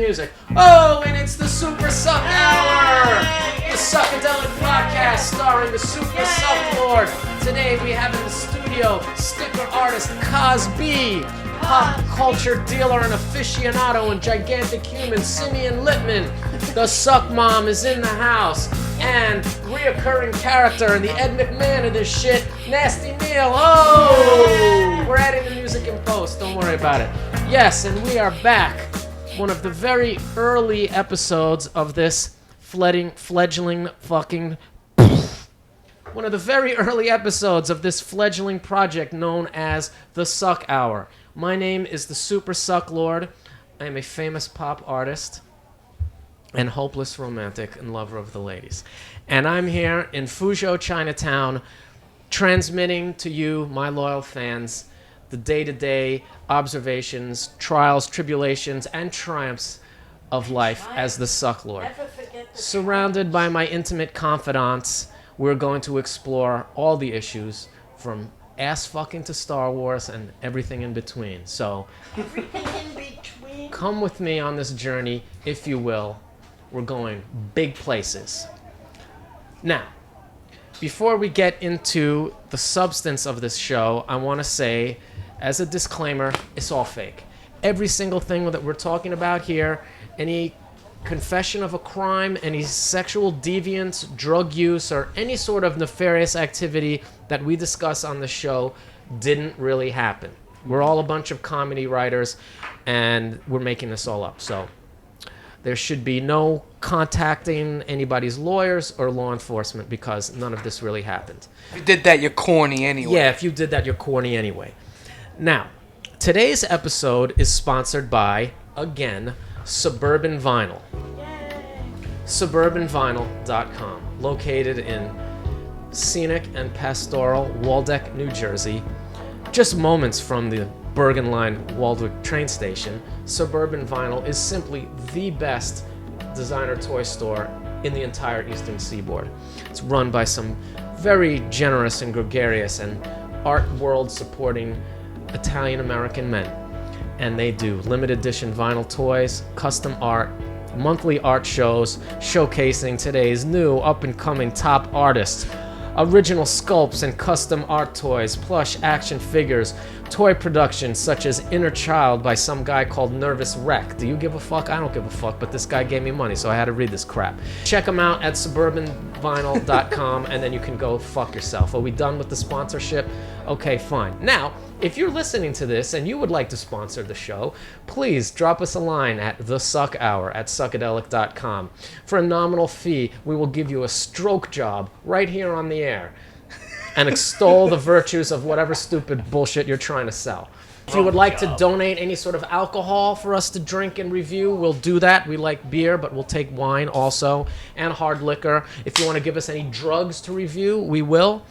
music. Oh, and it's the Super Suck Hour! The Suckadelic podcast starring the Super SUCKLORD. Today we have in the studio sticker artist Cosby, pop culture dealer and aficionado and gigantic human Simeon Littman. The Suck Mom is in the house. And reoccurring character and the Ed McMahon of this shit, Nasty Neil. Oh! We're adding the music in post, don't worry about it. Yes, and we are back. One of the very early episodes of this fledgling project known as the Suck Hour. My name is the Super SUCKLORD. I am a famous pop artist and hopeless romantic and lover of the ladies. And I'm here in Fuzhou, Chinatown, transmitting to you, my loyal fans, the day-to-day observations, trials, tribulations, and triumphs of life as the SUCKLORD. Surrounded by my intimate confidants, we're going to explore all the issues from ass fucking to Star Wars and everything in between. So, come with me on this journey, if you will. We're going big places. Now, before we get into the substance of this show, I want to say, as a disclaimer, it's all fake. Every single thing that we're talking about here, any confession of a crime, any sexual deviance, drug use, or any sort of nefarious activity that we discuss on the show didn't really happen. We're all a bunch of comedy writers, and we're making this all up. So there should be no contacting anybody's lawyers or law enforcement because none of this really happened. If you did that, you're corny anyway. Yeah, if you did that, you're corny anyway. Now, today's episode is sponsored by, again, Suburban Vinyl. Yay! SuburbanVinyl.com, located in scenic and pastoral Waldeck, New Jersey, just moments from the Bergen Line Waldwick train station. Suburban Vinyl is simply the best designer toy store in the entire Eastern Seaboard. It's run by some very generous and gregarious and art world supporting Italian-American men. And they do limited edition vinyl toys, custom art, monthly art shows showcasing today's new up-and-coming top artists, original sculpts and custom art toys, plush action figures, toy productions such as Inner Child by some guy called Nervous Wreck. Do you give a fuck? I don't give a fuck, but this guy gave me money, so I had to read this crap. Check them out at SuburbanVinyl.com, and then you can go fuck yourself. Are we done with the sponsorship? Okay, fine. Now, if you're listening to this and you would like to sponsor the show, please drop us a line at thesuckhour@suckadelic.com. For a nominal fee, we will give you a stroke job right here on the air and extol the virtues of whatever stupid bullshit you're trying to sell. If you would like to donate any sort of alcohol for us to drink and review, we'll do that. We like beer, but we'll take wine also, and hard liquor. If you want to give us any drugs to review, we will.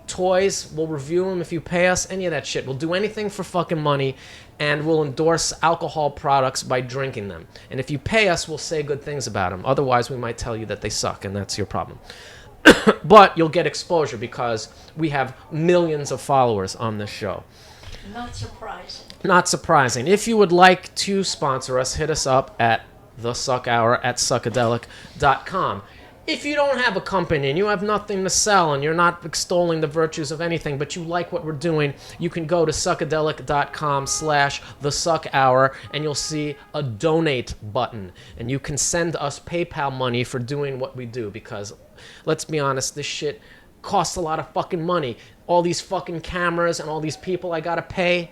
Toys, we'll review them if you pay us, any of that shit. We'll do anything for fucking money, and we'll endorse alcohol products by drinking them. And if you pay us, we'll say good things about them. Otherwise, we might tell you that they suck, and that's your problem. But you'll get exposure because we have millions of followers on this show. Not surprising. Not surprising. If you would like to sponsor us, hit us up at thesuckhour@suckadelic.com. If you don't have a company and you have nothing to sell and you're not extolling the virtues of anything, but you like what we're doing, you can go to suckadelic.com/thesuckhour and you'll see a donate button. And you can send us PayPal money for doing what we do because, let's be honest, this shit costs a lot of fucking money. All these fucking cameras and all these people I gotta pay,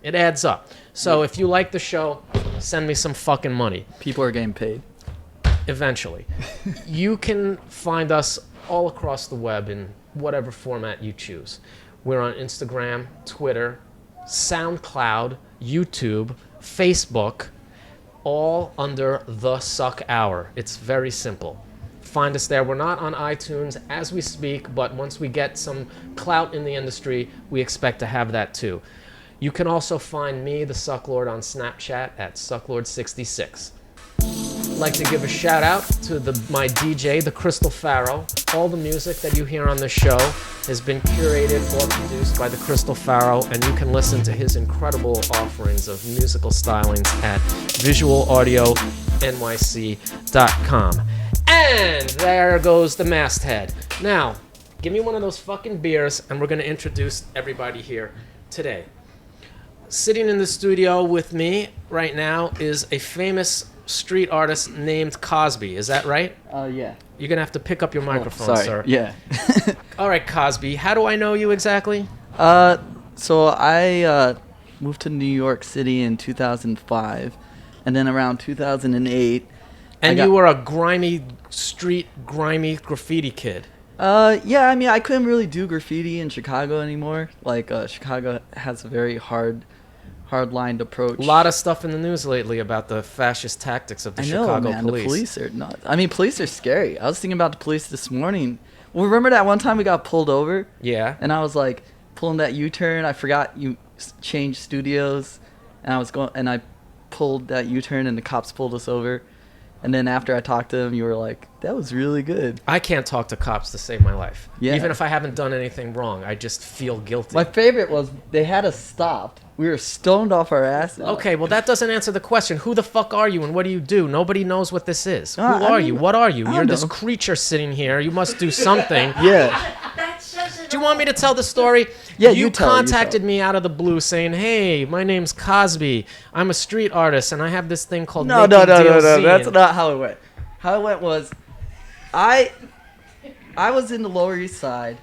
it adds up. So if you like the show, send me some fucking money. People are getting paid. Eventually. You can find us all across the web in whatever format you choose. We're on Instagram, Twitter, SoundCloud, YouTube, Facebook, all under The Suck Hour. It's very simple. Find us there. We're not on iTunes as we speak, but once we get some clout in the industry, we expect to have that too. You can also find me, the SUCKLORD, on Snapchat at SUCKLORD66. I'd like to give a shout out to my DJ, the Crystal Pharaoh. All the music that you hear on this show has been curated or produced by the Crystal Pharaoh, and you can listen to his incredible offerings of musical stylings at Visual Audio SUCKLORDNYC.com. And there goes the masthead. Now, give me one of those fucking beers, and we're going to introduce everybody here today. Sitting in the studio with me right now is a famous street artist named Cosby. Is that right? Yeah. You're going to have to pick up your microphone, sorry. sir. Yeah. All right, Cosby, how do I know you exactly? So I moved to New York City in 2005, and then around 2008. And you were a grimy graffiti kid. Yeah, I mean, I couldn't really do graffiti in Chicago anymore. Like, Chicago has a very hard-lined approach. A lot of stuff in the news lately about the fascist tactics of the Chicago man, police. The police are nuts. I mean, police are scary. I was thinking about the police this morning. Well, remember that one time we got pulled over? Yeah. And I was like pulling that U-turn. I forgot you changed studios, and I pulled that U-turn, and the cops pulled us over. And then after I talked to them, you were like, that was really good. I can't talk to cops to save my life. Yeah. Even if I haven't done anything wrong, I just feel guilty. My favorite was they had us stopped. We were stoned off our asses. Okay, well, that doesn't answer the question. Who the fuck are you and what do you do? Nobody knows what this is. Who are you? What are you? I You're don't this know. creature sitting here. You must do something. Yeah. That says it Do you want me to tell the story? Yeah, you you tell it, you contacted tell it. me out of the blue saying, hey, my name's Cosby. I'm a street artist, and I have this thing called No. Making Deals Zine." That's not how it went. How it went was, I was in the Lower East Side,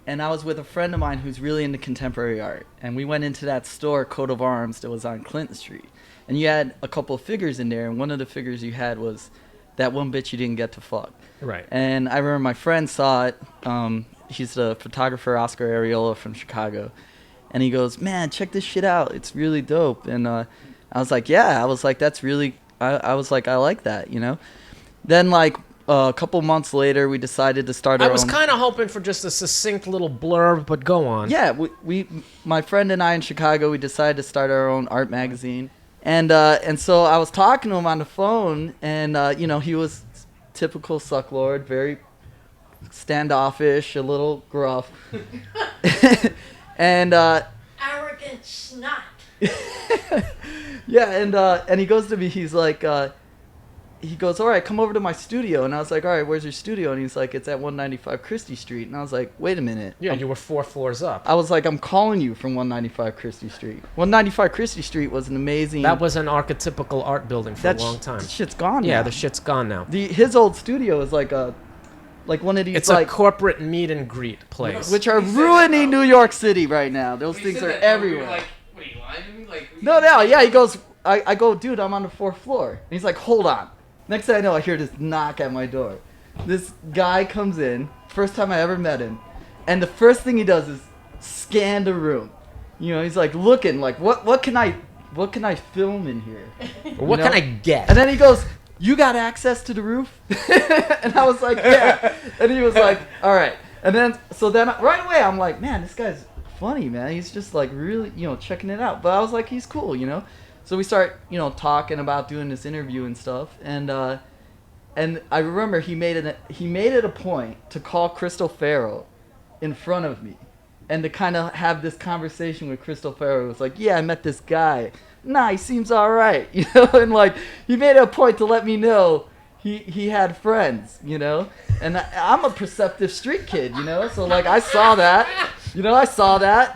and I was with a friend of mine who's really into contemporary art. And we went into that store, Coat of Arms, that was on Clinton Street. And you had a couple of figures in there, and one of the figures you had was that one bitch you didn't get to fuck. Right. And I remember my friend saw it. He's the photographer Oscar Areola from Chicago. And he goes, man, check this shit out. It's really dope. And I was like, yeah. I was like, that's really, I was like, I like that, you know? Then, like, a couple months later, we decided to start our own. I was kind of hoping for just a succinct little blurb, but go on. Yeah, my friend and I in Chicago, we decided to start our own art magazine. And so I was talking to him on the phone, and, you know, he was typical SUCKLORD, very standoffish, a little gruff. And, arrogant snot. yeah, and he goes to me, he's like, he goes, all right, come over to my studio. And I was like, all right, where's your studio? And he's like, it's at 195 Christie Street. And I was like, wait a minute. Yeah, you were 4 floors up. I was like, I'm calling you from 195 Christie Street. 195 Christie Street was an amazing... That was an archetypical art building for a long time. That shit's gone Yeah, now. the shit's gone now. His old studio is like one of these, It's like... a corporate meet and greet place. Which are ruining New York City right now. Those things are everywhere. Like, what, are you lying to me? Like, No, yeah, he goes... I go, dude, I'm on the 4th floor. And he's like, hold on. Next thing I know, I hear this knock at my door. This guy comes in, first time I ever met him, and the first thing he does is scan the room. You know, he's like looking, like, what can I film in here? What can I get? And then he goes, you got access to the roof? And I was like, yeah. And he was like, all right. And then right away, I'm like, man, this guy's funny, man. He's just like really, you know, checking it out. But I was like, he's cool, you know? So we start, you know, talking about doing this interview and stuff, and I remember he made it a point to call Crystal Farrow in front of me, and to kind of have this conversation with Crystal Farrow. It was like, yeah, I met this guy. Nah, he seems all right, you know, and like he made it a point to let me know he had friends, you know, and I'm a perceptive street kid, you know, so like I saw that, and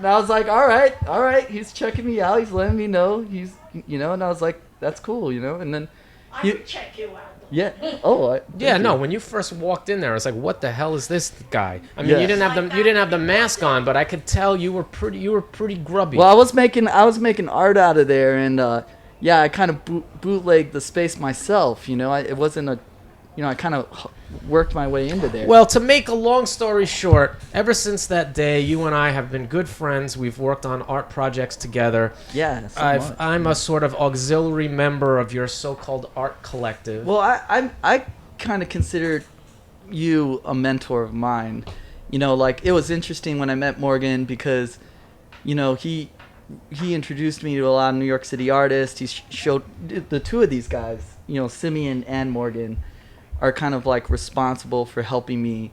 I was like, all right, he's checking me out, he's letting me know, he's, you know, and I was like, that's cool, you know, and then I would check you out. yeah, Yeah, no. When you first walked in there, I was like, "What the hell is this guy?" I mean, Yeah. you didn't have the mask on, but I could tell you were pretty grubby. Well, I was making art out of there, and yeah, I kind of bootlegged the space myself, you know. It wasn't a, you know, I kind of worked my way into there. Well, to make a long story short, ever since that day, you and I have been good friends. We've worked on art projects together. Yeah, so much. I'm a sort of auxiliary member of your so-called art collective. Well, I kind of considered you a mentor of mine. You know, like it was interesting when I met Morgan because, you know, he introduced me to a lot of New York City artists. He showed the two of these guys, you know, Simeon and Morgan, are kind of like responsible for helping me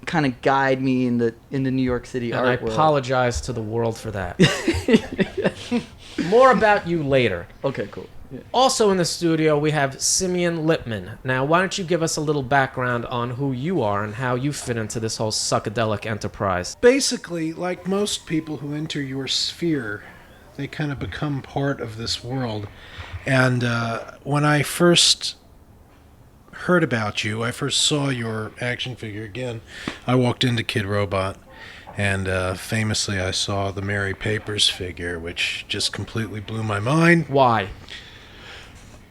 kind of guide me in the New York City and art I world. apologize to the world for that. More about you later. Okay, cool. Also in the studio, we have Simeon Lipman. Now, why don't you give us a little background on who you are and how you fit into this whole psychedelic enterprise? Basically, like most people who enter your sphere, they kind of become part of this world. And when I first heard about you, I first saw your action figure again, I walked into Kid Robot, and famously I saw the Mary Papers figure, which just completely blew my mind. Why?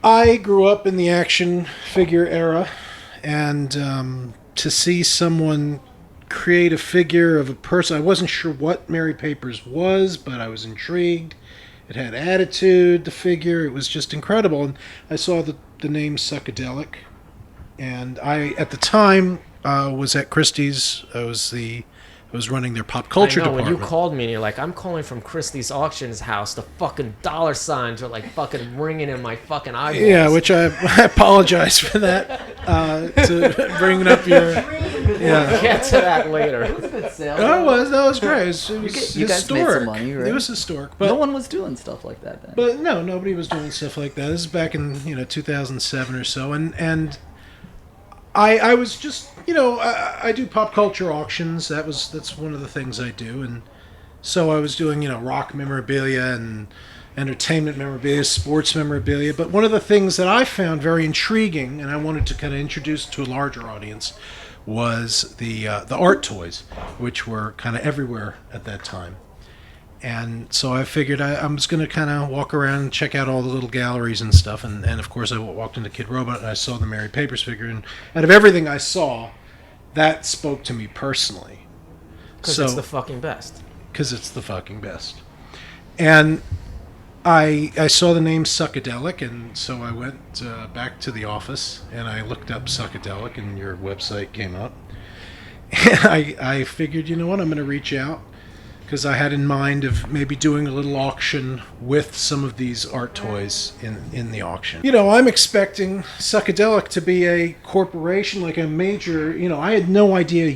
I grew up in the action figure era, and to see someone create a figure of a person, I wasn't sure what Mary Papers was, but I was intrigued. It had attitude, the figure, it was just incredible. And I saw the name Psychedelic, and I, at the time, was at Christie's. I was running their pop culture I know, department. when you called me and you're like, I'm calling from Christie's Auctions house, the fucking dollar signs are like fucking ringing in my fucking eyeballs. Yeah, which I apologize for that, to bringing up your... Yeah. Get to that later. It was a good sale. That was great. It was You guys made some historic. money, right? It was historic, but No one was doing stuff like that then. but no, nobody was doing stuff like that. This is back in 2007 or so, and I was just I do pop culture auctions. That's one of the things I do, and so I was doing rock memorabilia and entertainment memorabilia, sports memorabilia. But one of the things that I found very intriguing, and I wanted to kind of introduce to a larger audience, was the art toys, which were kind of everywhere at that time. And so I figured I was going to kind of walk around and check out all the little galleries and stuff. And of course, I walked into Kid Robot and I saw the Mary Papers figure. And out of everything I saw, that spoke to me personally. Because it's the fucking best. Because it's the fucking best. And I saw the name Psychedelic, and so I went back to the office and I looked up Psychedelic, and your website came up. And I figured, you know what, I'm going to reach out, because I had in mind of maybe doing a little auction with some of these art toys in the auction. I'm expecting Psychedelic to be a corporation, like a major, I had no idea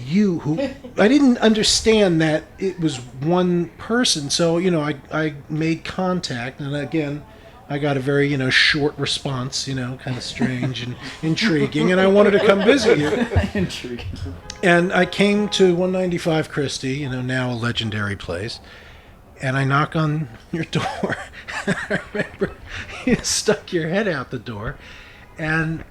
I didn't understand that it was one person. So, I made contact, and again, I got a very, short response, kind of strange and intriguing, and I wanted to come visit you. Intriguing. And I came to 195 Christie, now a legendary place, and I knock on your door. I remember you stuck your head out the door, and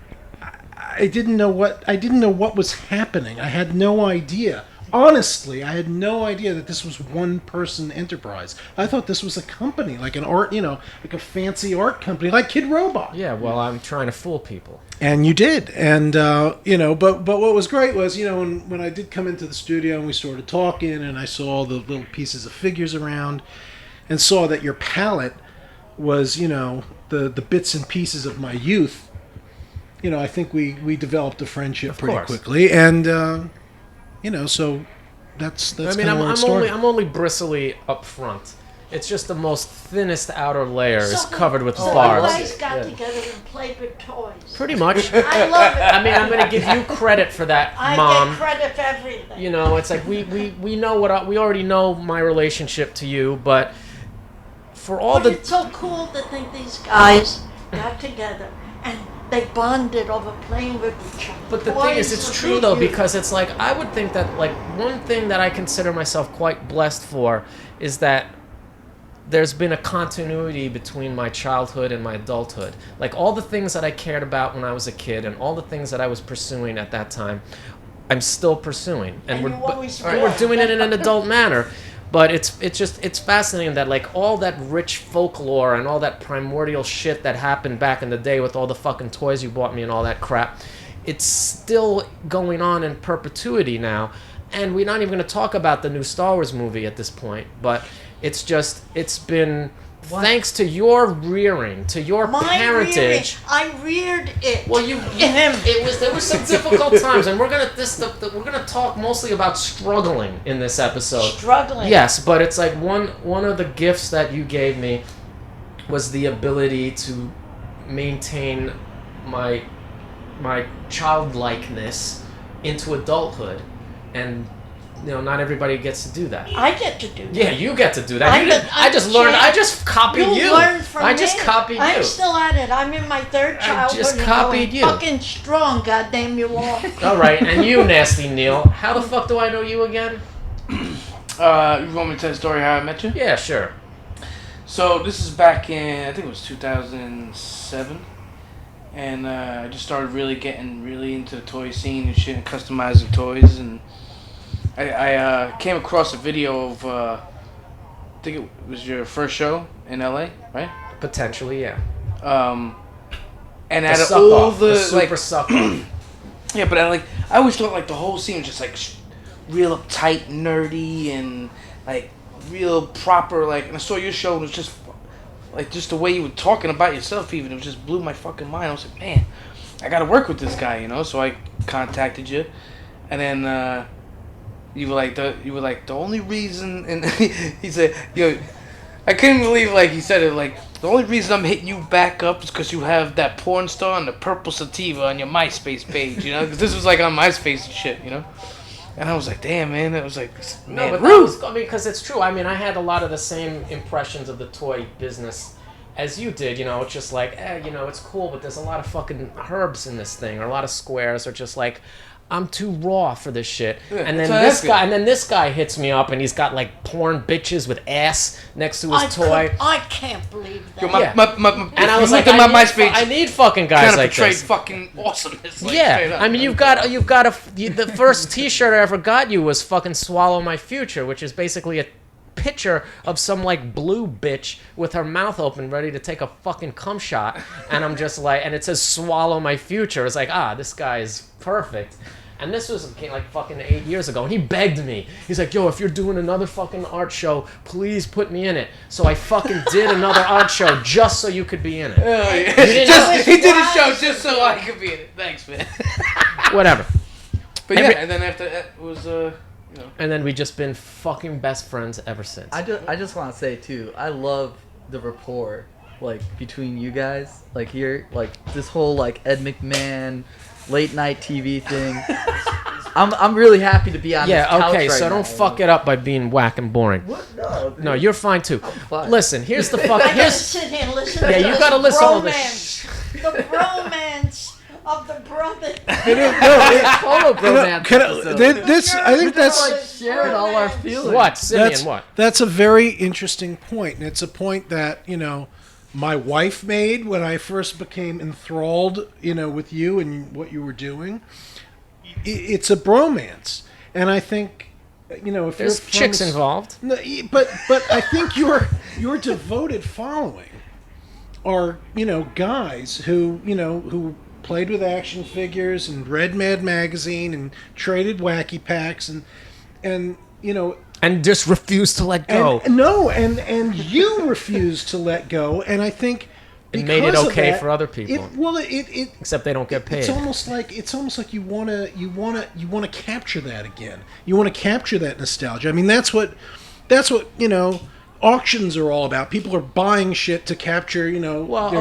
I didn't know what was happening. I had no idea. Honestly, I had no idea that this was one-person enterprise. I thought this was a company, like an art, like a fancy art company, like Kid Robot. Yeah, well, I'm trying to fool people. And you did, and but what was great was, when I did come into the studio and we started talking, and I saw all the little pieces of figures around, and saw that your palette was, the bits and pieces of my youth. I think we developed a friendship pretty quickly, and so that's. I mean, I'm only bristly up front. It's just the most thinnest outer layer is covered with So barbs. you guys got together and played with toys. Pretty much. I love it. I mean, I'm going to give you credit for that, I Mom. get credit for everything. It's like we know we already know my relationship to you, but for all But the it's so cool to think these guys got together and they bonded over playing with each other. But the thing is, Toys it's are true big though, use. because it's like, I would think that, like, one thing that I consider myself quite blessed for is that there's been a continuity between my childhood and my adulthood. Like, all the things that I cared about when I was a kid and all the things that I was pursuing at that time, I'm still pursuing. And you always will. we're doing it in an adult manner. But it's fascinating that, like, all that rich folklore and all that primordial shit that happened back in the day with all the fucking toys you bought me and all that crap, it's still going on in perpetuity now. And we're not even going to talk about the new Star Wars movie at this point, but it's been thanks to your rearing, to your parentage. I reared it. Well, there were some difficult times, and we're gonna talk mostly about struggling in this episode. Struggling. Yes, but it's like one of the gifts that you gave me was the ability to maintain my childlikeness into adulthood, and not everybody gets to do that. I get to do that. Yeah, you get to do that. I'm You didn't- the- I I'm just the learned. champ. I just copied you. Learn from I just me. copied you. I'm still at it. I'm in my third I childhood. just and copied going you. Fucking strong, goddamn you all. All right, and you, nasty Neil. How the fuck do I know you again? You want me to tell the story how I met you? Yeah, sure. So this is back in, I think it was 2007. And I just started getting really into the toy scene and shit and customizing toys. And I came across a video of, I think it was your first show in LA, right? Potentially, yeah. And The out of suck all off, the super like, suck off. yeah, but I always thought like the whole scene was just like real uptight, nerdy, and like real proper. Like, and I saw your show and it was just like just the way you were talking about yourself. Even it just blew my fucking mind. I was like, man, I gotta work with this guy, So I contacted you, and then you were like the only reason, and he said, I couldn't believe like he said it like. The only reason I'm hitting you back up is because you have that porn star and the purple sativa on your MySpace page, Because this was like on MySpace and shit, And I was like, damn, man. It was like, No, man, but rude. because it's true. I mean, I had a lot of the same impressions of the toy business as you did. It's just like, it's cool, but there's a lot of fucking herbs in this thing, or a lot of squares, or just like, I'm too raw for this shit. Yeah, and then that's how I feel. this guy hits me up, and he's got like porn bitches with ass next to his toy. I can't believe that. Yo, my, Yeah. and I was like, my I MySpace need fucking guys kind of like portrayed this. fucking awesomeness. Like, straight Yeah, up. I mean, you've got the first T-shirt I ever got you was fucking "Swallow My Future," which is basically a picture of some like blue bitch with her mouth open, ready to take a fucking cum shot, and I'm just like, and it says "Swallow My Future." It's like, this guy is perfect. And this was like fucking 8 years ago, and he begged me. He's like, yo, if you're doing another fucking art show, please put me in it. So I fucking did another art show just so you could be in it. Oh, yeah. didn't know- He did a show just so I could be in it. Thanks, man. Whatever. But Every- yeah, and then after that was And then we just been fucking best friends ever since. I just want to say too, I love the rapport like between you guys. Like here, like this whole like Ed McMahon late night TV thing. I'm really happy to be on this couch okay, right so now. don't fuck it up by being whack and boring. What? No, dude. No, you're fine too. fine. Listen, here's the fuck. I gotta Here's sit here and listen Yeah, to you this gotta listen to all bromance. The bromance of the brothers. Polo bromance Can episode. I think We're that's just, like sharing all our feelings. what, Simeon? What? That's a very interesting point, and it's a point that my wife made when I first became enthralled, with you and what you were doing. It's a bromance, and I think, if There's you're chicks involved. No, but I think your devoted following are guys who played with action figures and read Mad Magazine and traded wacky packs and And just refuse to let go. and you refuse to let go, and I think It made it because of okay that, for other people. Except they don't get paid. It's almost like you want to capture that again. You want to capture that nostalgia. I mean, that's what auctions are all about. People are buying shit to capture their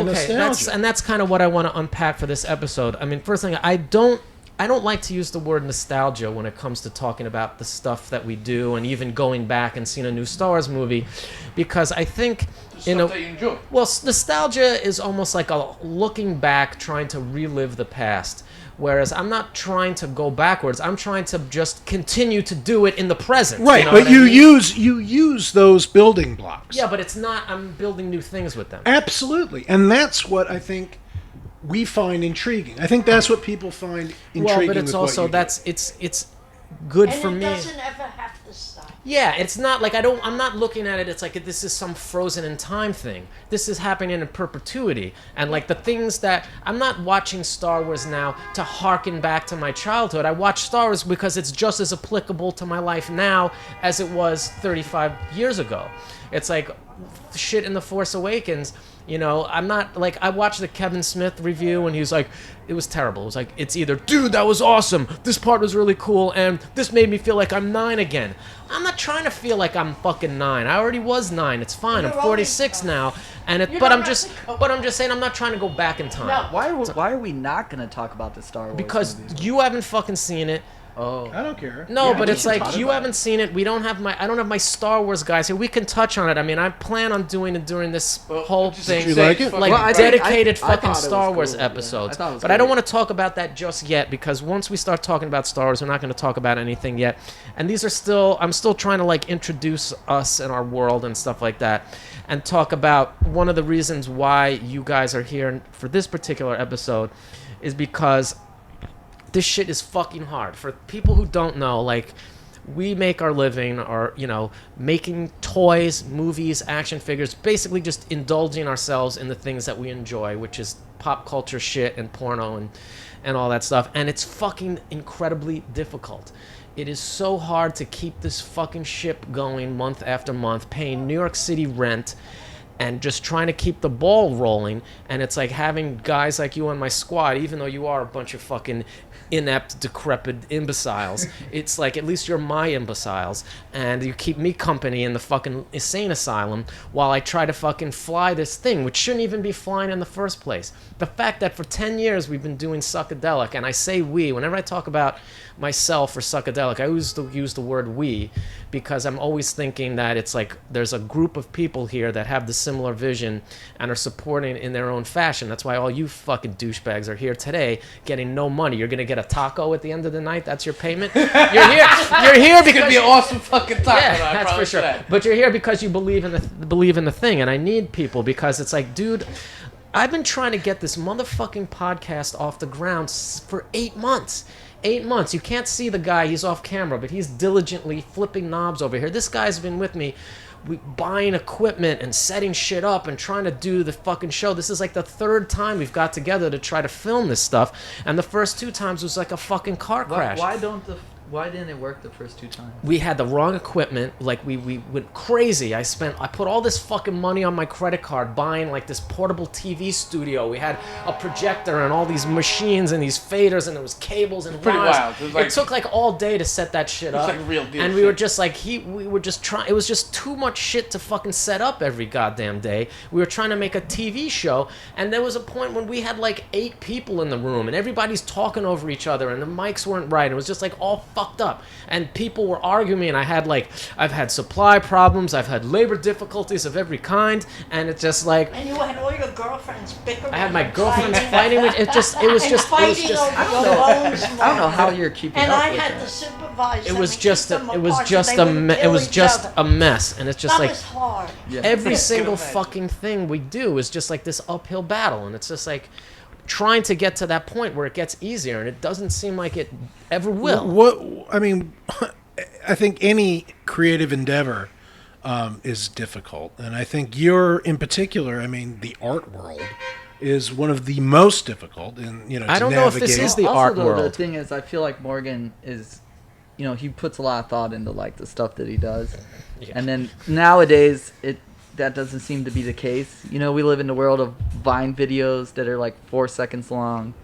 nostalgia. That's kind of what I want to unpack for this episode. I mean, first thing, I don't like to use the word nostalgia when it comes to talking about the stuff that we do, and even going back and seeing a new Star Wars movie, because I think stuff that you enjoy. well, nostalgia is almost like a looking back, trying to relive the past. Whereas I'm not trying to go backwards. I'm trying to just continue to do it in the present. Right, you know but what I mean? you use those building blocks. Yeah, but it's not. I'm building new things with them. Absolutely, and that's what I think we find intriguing. I think that's what people find intriguing. Well, but it's with also what you do. it's good And for it me. doesn't ever have to stop. Yeah, it's not like I'm not looking at it. It's like this is some frozen in time thing. This is happening in perpetuity, and like the things that I'm not watching Star Wars now to harken back to my childhood. I watch Star Wars because it's just as applicable to my life now as it was 35 years ago. It's like shit in The Force Awakens. I'm not like, I watched the Kevin Smith review and he was like, it was terrible. It was like, it's either, dude, that was awesome, this part was really cool, and this made me feel like I'm 9 again. I'm not trying to feel like I'm fucking 9. I already was 9. It's fine. I'm 46 now, and but I'm just saying I'm not trying to go back in time. No. Why are we not gonna talk about the Star Wars Because movies? you haven't fucking seen it. Oh. I don't care. No, Yeah, but we it's can like talk you about haven't seen it. I don't have my Star Wars guys here. We can touch on it. I mean, I plan on doing it during this whole just thing. Did you like it? Like Well, I think- dedicated I fucking thought it was Star Wars cool, yeah. episodes. I thought it was But I don't great. want to talk about that just yet because once we start talking about Star Wars, we're not going to talk about anything yet. And these are still, I'm still trying to like introduce us and our world and stuff like that, and talk about one of the reasons why you guys are here for this particular episode is because this shit is fucking hard. For people who don't know, like, we make our living, or, you know, making toys, movies, action figures, basically just indulging ourselves in the things that we enjoy, which is pop culture shit and porno and all that stuff. And it's fucking incredibly difficult. It is so hard to keep this fucking ship going month after month, paying New York City rent, and just trying to keep the ball rolling. And it's like having guys like you on my squad, even though you are a bunch of fucking inept, decrepit imbeciles. It's like, at least you're my imbeciles, and you keep me company in the fucking insane asylum while I try to fucking fly this thing, which shouldn't even be flying in the first place. The fact that for 10 years we've been doing Suckadelic, and I say we, whenever I talk about myself or Suckadelic, I always use the word we, because I'm always thinking that it's like there's a group of people here that have the similar vision and are supporting in their own fashion. That's why all you fucking douchebags are here today getting no money. You're gonna get a taco at the end of the night. That's your payment. You're here It's because gonna be an awesome fucking taco. yeah, I that's for promise sure. that. But you're here because you believe in the thing, and I need people because it's like, dude, I've been trying to get this motherfucking podcast off the ground for 8 months. 8 months. You can't see the guy. He's off camera, but he's diligently flipping knobs over here. This guy's been with me, buying equipment and setting shit up and trying to do the fucking show. This is like the third time we've got together to try to film this stuff, and the first 2 times was like a fucking car crash. Why didn't it work the first 2 times? We had the wrong equipment. Like, we went crazy. I put all this fucking money on my credit card buying like this portable TV studio. We had a projector and all these machines and these faders, and there was cables and pretty wires. wild. It was like- It took like all day to set that shit up. like real deal and we were shit. just like, we were just trying. It was just too much shit to fucking set up every goddamn day. We were trying to make a TV show, and there was a point when we had like 8 people in the room, and everybody's talking over each other, and the mics weren't right. It was just like all fucked up. And people were arguing, and I've had supply problems, I've had labor difficulties of every kind, and it's just like, And you had all your girlfriends bickering. I had my and girlfriends fighting. fighting with it. And Just fighting over your loans. I don't know how you're keeping And up I with had that. to supervise it them was and just keep them it was apart so just they a wouldn't it kill was each just other. a mess, and it's just That like was hard. Yeah. every single imagine. fucking thing we do is just like this uphill battle, and it's just like trying to get to that point where it gets easier, and it doesn't seem like it ever will. What I mean, I think any creative endeavor is difficult, and I think you're in particular. I mean, the art world is one of the most difficult, and I don't know if this is the Also, art though, world. The thing is, I feel like Morgan is, he puts a lot of thought into like the stuff that he does, Yeah. and then nowadays that doesn't seem to be the case. We live in the world of Vine videos that are like 4 seconds long,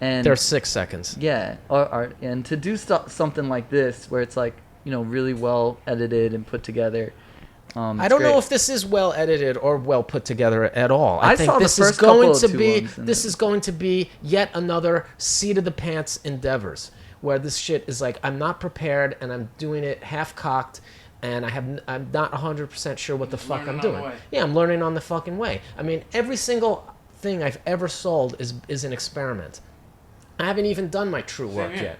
and They're 6 seconds. yeah, and to do something like this where it's like really well edited and put together. I don't know if this is well edited or well put together at all. I think saw the this is first couple going of to two be ones, and this is going to be yet another seat of the pants endeavors where this shit is like, I'm not prepared and I'm doing it half cocked, and I'm not 100% sure what the fuck I'm learning on the doing. way. Yeah, I'm learning on the fucking way. I mean, every single thing I've ever sold is an experiment. I haven't even done my true work here. yet.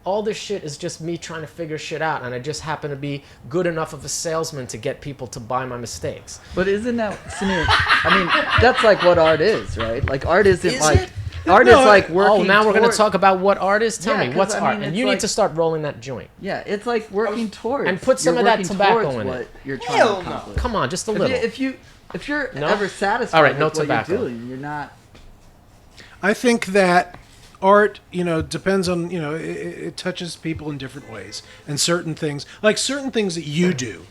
All this shit is just me trying to figure shit out, and I just happen to be good enough of a salesman to get people to buy my mistakes. But isn't that, Samir, I mean, that's like what art is, right? Like art isn't Is like, it? art No, is like working Oh, now we're going to toward- talk about what art is? Tell Yeah, me, 'cause, what's I art? mean, And it's you need like- to start rolling that joint. Yeah, it's like working towards. And put some you're of that working tobacco towards in it. what you're trying Hell to no. accomplish. Come on, just a If little. if you're No? ever satisfied All right, no with what tobacco. you're doing, you're not. I think that art, depends on, it touches people in different ways, and certain things that you do,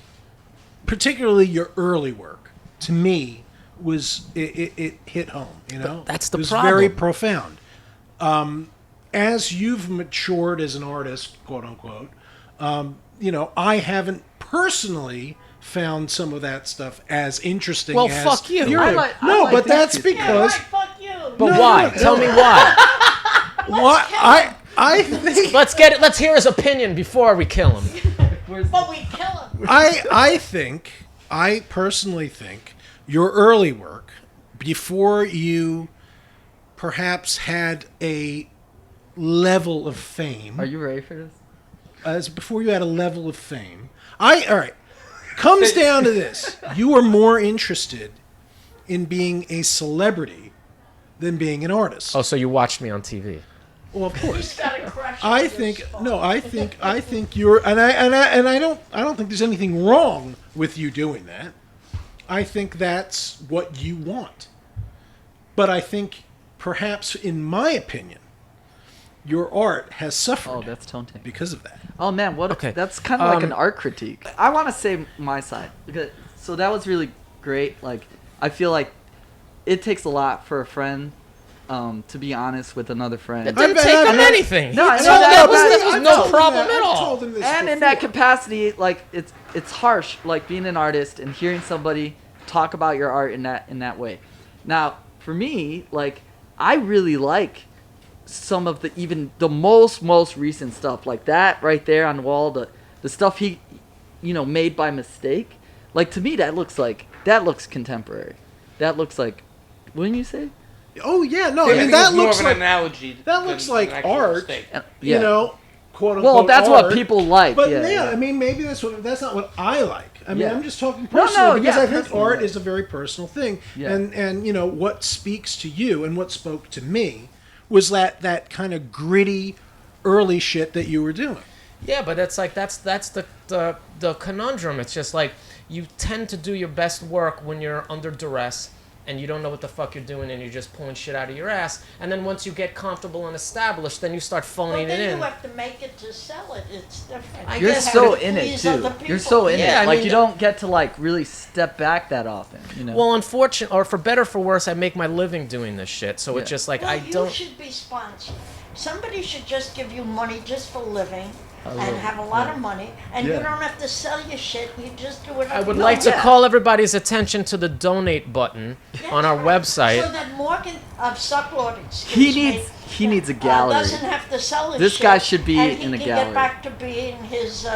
particularly your early work, to me was it hit home. that's the it was problem. very profound. As you've matured as an artist, quote unquote, I haven't personally found some of that stuff as interesting. Well, as fuck you. you're- I like but these that's people. Yeah, because right, fuck you. But No, why? no, Tell no. me why. what I think Let's hear his opinion before we kill him. But we kill him. I personally think your early work, before you perhaps had a level of fame, Are you ready for this? as before you had a level of fame, all right, comes down to this: you were more interested in being a celebrity than being an artist. Oh, so you watched me on TV? Well, of course. He's got a crush on I your think spot. no. I think you're, and I don't think there's anything wrong with you doing that. I think that's what you want. But I think, perhaps, in my opinion, your art has suffered Oh, that's tone taking. because of that. Oh man, what? Okay. That's kind of like an art critique. I want to say my side. So that was really great. Like, I feel like it takes a lot for a friend to be honest with another friend. It didn't bet- take I them bet- anything. No, I know that that- was I've no told him problem that. at I've all. told him this And in that before. capacity, like it's harsh, like being an artist and hearing somebody talk about your art in that way. Now, for me, like I really like some of the most recent stuff, like that right there on the wall, the stuff he, made by mistake. Like to me, that looks contemporary. That looks like, wouldn't you say? Oh yeah, no. Yeah, I mean think that it's more looks of like an analogy. that than looks an like actual art. mistake. You know, quote unquote. Well, that's art. what people like. But yeah. I mean, maybe that's not what I like. I mean, Yeah. I'm just talking No, personally because yeah, I think personally, art yeah. is a very personal thing, Yeah. and what speaks to you and what spoke to me was that kind of gritty, early shit that you were doing. Yeah, but it's like that's the conundrum. It's just like you tend to do your best work when you're under duress and you don't know what the fuck you're doing and you're just pulling shit out of your ass. And then once you get comfortable and established, then you start Well, phoning it then in. you have to make it to sell it. It's different. I You're guess so to in it please too. other You're people. so in Yeah, it. I Like mean, you don't get to like really step back that often. Well, unfortunately, or for better or for worse, I make my living doing this shit. So it's Yeah. just like Well, I you don't. should be sponsored. Somebody should just give you money just for living love and it. have a lot of money, and you Yeah. don't have to sell your shit. You just do it. I would like to call everybody's attention to the donate button on our website. So that Morgan of SUCKLORD, He needs a gallery. doesn't have to sell his This shit, guy should be and he in a can gallery. get back to being his.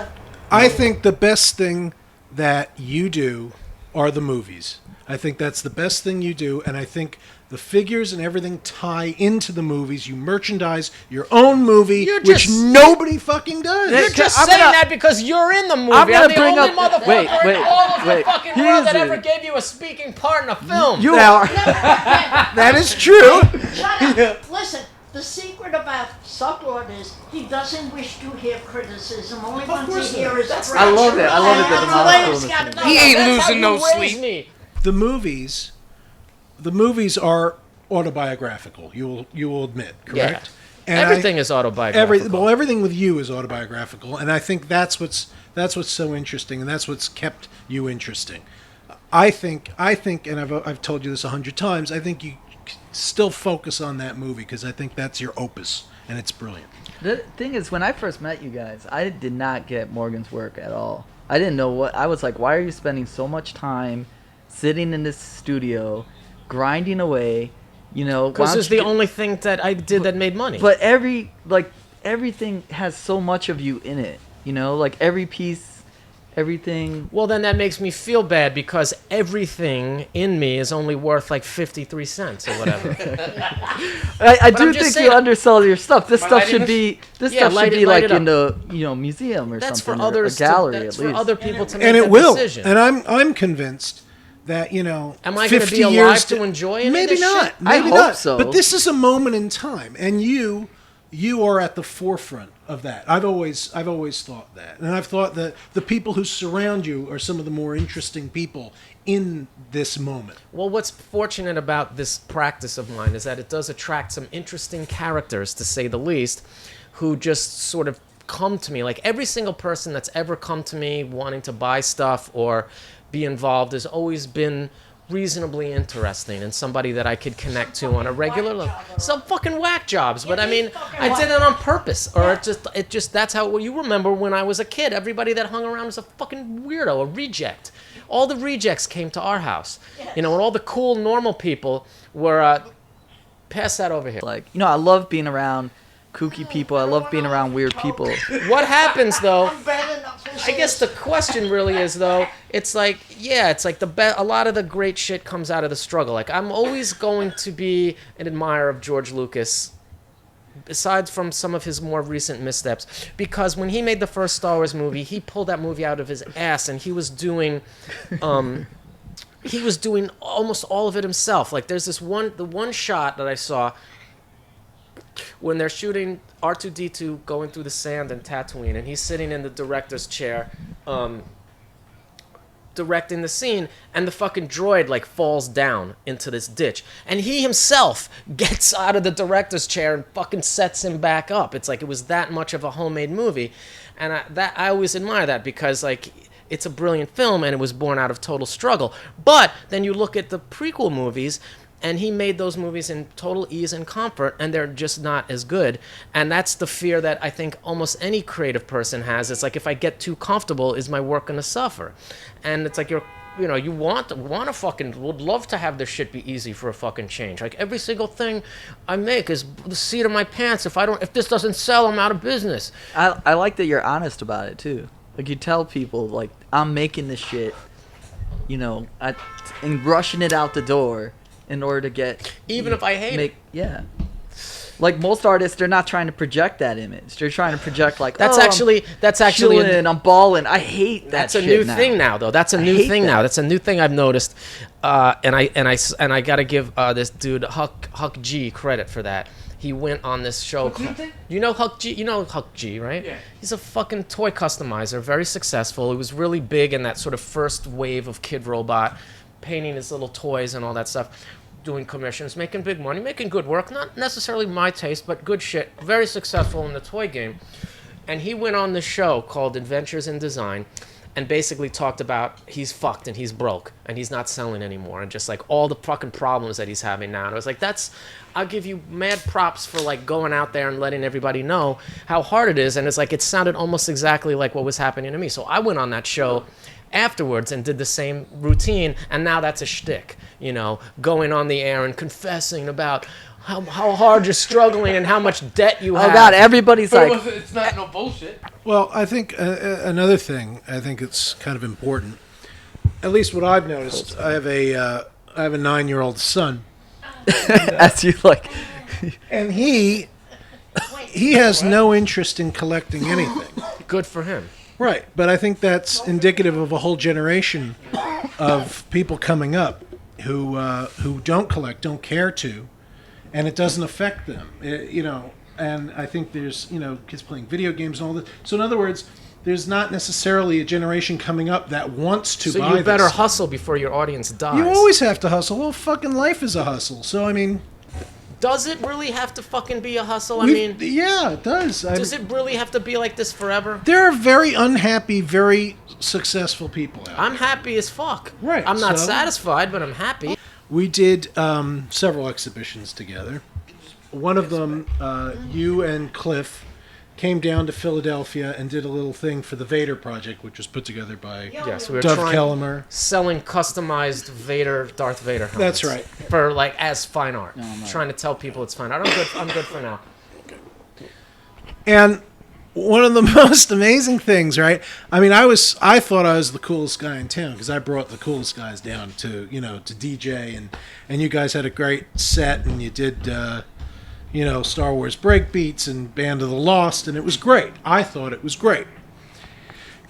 I think the best thing that you do are the movies. I think that's the best thing you do, and I think the figures and everything tie into the movies. You merchandise your own movie, You're which just- nobody fucking does. You're Okay, just I'm saying gonna- that because you're in the movie. I'm gonna the bring only up- motherfucker wait, in all of the wait. fucking Here's world that it. ever gave you a speaking part in a film. You Now- are. That is true. Shut up! Listen, the secret about SUCKLORD is he doesn't wish to hear criticism. Only wants course to hear not. his That's praise. I love it. I love it that the And mom that's told the way us it's to. gotta He go. ain't That's how losing no you raised sleep. me. The movies are autobiographical. You will admit, correct? And Everything is autobiographical. everything with you is autobiographical, and I think that's what's so interesting, and that's what's kept you interesting. I think, and I've told you this 100 times. I think you still focus on that movie because I think that's your opus, and it's brilliant. The thing is, when I first met you guys, I did not get Morgan's work at all. I didn't know what. I was like, why are you spending so much time sitting in this studio, grinding away? Because it's the only thing that I did that made money. But everything has so much of you in it. Like every piece, everything. Well, then that makes me feel bad because everything in me is only worth like 53 cents or whatever. I I'm do just think saying- you undersell your stuff. This Am I stuff lighting should be. This Yeah, stuff light should it- be light like it in the museum or That's something. for others. or a gallery that's at for least. other people to make And it that will. decision. And I'm convinced that Am I gonna 50 be alive years to enjoy any of maybe this not. shit? I Maybe hope not. so. But this is a moment in time, and you are at the forefront of that. I've always thought that, and I've thought that the people who surround you are some of the more interesting people in this moment. Well, what's fortunate about this practice of mine is that it does attract some interesting characters, to say the least, who just sort of come to me. Like every single person that's ever come to me wanting to buy stuff or be involved has always been reasonably interesting and somebody that I could connect to on a regular level. Some fucking whack jobs, but I mean, I did it on purpus, or it just that's how. Well, you remember when I was a kid, everybody that hung around was a fucking weirdo, a reject. All the rejects came to our house, and all the cool normal people were. Pass that over here. Like I love being around kooky people. I love being around weird people. What happens though? I'm bad enough as I guess the is. question really is though. It's like a lot of the great shit comes out of the struggle. Like I'm always going to be an admirer of George Lucas, besides from some of his more recent missteps, because when he made the first Star Wars movie, he pulled that movie out of his ass, and he was doing almost all of it himself. Like there's the one shot that I saw when they're shooting R2-D2 going through the sand in Tatooine, and he's sitting in the director's chair, directing the scene, and the fucking droid like falls down into this ditch, and he himself gets out of the director's chair and fucking sets him back up. It's like it was that much of a homemade movie, and I always admire that, because like it's a brilliant film and it was born out of total struggle. But then you look at the prequel movies, and he made those movies in total ease and comfort, and they're just not as good. And that's the fear that I think almost any creative person has. It's like, if I get too comfortable, is my work going to suffer? And it's like you want to fucking, would love to have this shit be easy for a fucking change. Like every single thing I make is the seat of my pants. If this doesn't sell, I'm out of business. I like that you're honest about it too. Like you tell people, like, I'm making this shit, and rushing it out the door in order to get, Even if I hate it. Yeah. Like most artists, they're not trying to project that image. They're trying to project like, That's actually chilling, I'm balling. I hate that. That's a shit new now. thing now, though. That's a new hate thing that. now. That's a new thing I've noticed, and I gotta give this dude Huck G credit for that. He went on this show. You know Huck G? You know Huck G, right? Yeah. He's a fucking toy customizer, very successful. He was really big in that sort of first wave of Kid Robot, painting his little toys and all that stuff, doing commissions, making big money, making good work. Not necessarily my taste, but good shit. Very successful in the toy game. And he went on this show called Adventures in Design, and basically talked about he's fucked and he's broke and he's not selling anymore, and just like all the fucking problems that he's having now. And I was like, I'll give you mad props for like going out there and letting everybody know how hard it is. And it's like, it sounded almost exactly like what was happening to me. So I went on that show afterwards and did the same routine, and now that's a shtick, going on the air and confessing about how hard you're struggling and how much debt you have. Oh God, everybody's But like, it's not no bullshit. Well, I think another thing, I think it's kind of important. At least what I've noticed, I have a 9-year-old son, as you like, and he has no interest in collecting anything. Good for him. Right, but I think that's indicative of a whole generation of people coming up who don't collect, don't care to, and it doesn't affect them. And I think there's kids playing video games and all that. So in other words, there's not necessarily a generation coming up that wants to buy So you better this. hustle before your audience dies. You always have to hustle. Well, fucking life is a hustle. So I mean, Does it really have to fucking be a hustle? yeah, it does. Does it really have to be like this forever? There are very unhappy, very successful people out there. I'm happy as fuck. Right, I'm not so- satisfied, but I'm happy. We did several exhibitions together. One of them, you and Cliff came down to Philadelphia and did a little thing for the Vader Project, which was put together by Yes, we were Dov Kellemer. selling customized Darth Vader helmets. That's right. For like as fine art. Trying to tell people it's fine art. I'm good for now. And one of the most amazing things, right? I mean, I thought I was the coolest guy in town because I brought the coolest guys down to DJ, and you guys had a great set, and you did Star Wars Breakbeats and Band of the Lost, and it was great. I thought it was great.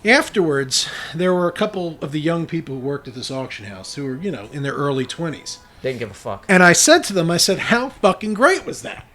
Afterwards, there were a couple of the young people who worked at this auction house who were, in their early 20s. They didn't give a fuck. And I said to them, how fucking great was that?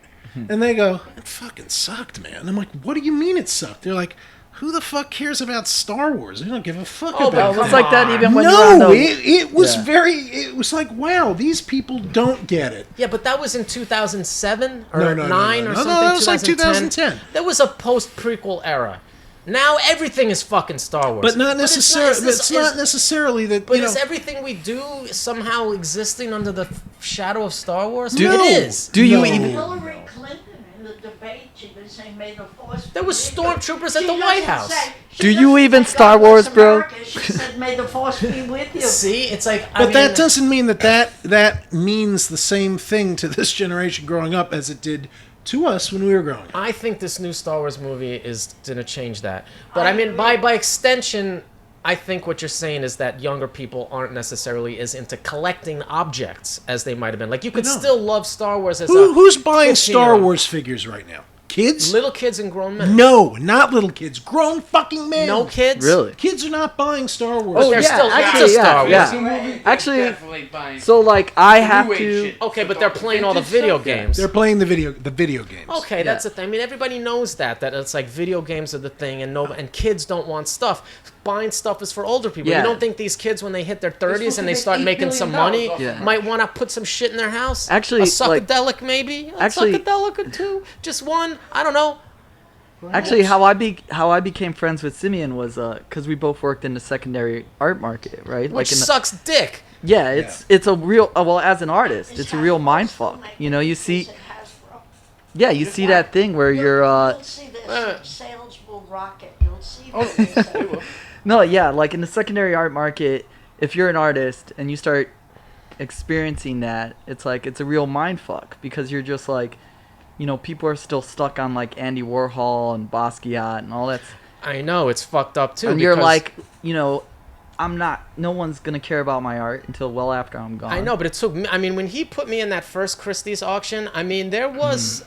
And they go, it fucking sucked, man. I'm like, what do you mean it sucked? They're like, who the fuck cares about Star Wars? They don't give a fuck about it it. was like that even when you were on No, the, it was it was like, wow, these people don't get it. Yeah, but that was in 2007 or No, 9 or no, something. that was like 2010. That was a post-prequel era. Now everything is fucking Star Wars. But not necessarily. It's It's not necessarily that. But is everything we do somehow existing under the shadow of Star Wars? Do- it is. do you No. even? Hillary Clinton in the debate, she was saying, "May the force." There was be with you." stormtroopers at She the White doesn't House. say- she Do you doesn't even say, Star "God bless Wars, bro?" America." She said, "May the force be with you." See, it's like. But that doesn't mean that means the same thing to this generation growing up as it did to us when we were growing up. I think this new Star Wars movie is gonna change that. But I mean, by extension, I think what you're saying is that younger people aren't necessarily as into collecting objects as they might have been. Like, you could still love Star Wars as Who's buying 15-year-old. Star Wars figures right now? Kids? Little kids and grown men. No, not little kids. Grown fucking men. No kids? Really? Kids are not buying Star Wars. But they're still actually, into Star Wars. yeah. Actually, Definitely buying. So like I have New age to. shit. Okay, but they're playing all the video games. They're playing the video games. Okay, that's the thing. I mean, everybody knows that it's like video games are the thing, and kids don't want stuff. Buying stuff is for older people. Yeah. You don't think these kids, when they hit their 30s supposed and to they make start $8 making some billion money, off Yeah. might want to put some shit in their house? Actually, a like- psychedelic maybe. A Actually- psychedelic or two, just one. I don't know. Actually, how I became friends with Simeon was because we both worked in the secondary art market, right? Which in the, sucks dick. yeah, it's a real well as an artist, it's a real mind fuck. You know, you see, you see that thing where you're You'll see this. Sales will rocket. You'll see this. no, yeah, like in the secondary art market, if you're an artist and you start experiencing that, it's like it's a real mind fuck because you're just like, you know, people are still stuck on like Andy Warhol and Basquiat and all that. I know, it's fucked up too. And you're because- like, you know, no one's gonna care about my art until well after I'm gone. I know, but it took me. I mean, when he put me in that first Christie's auction, I mean, there was,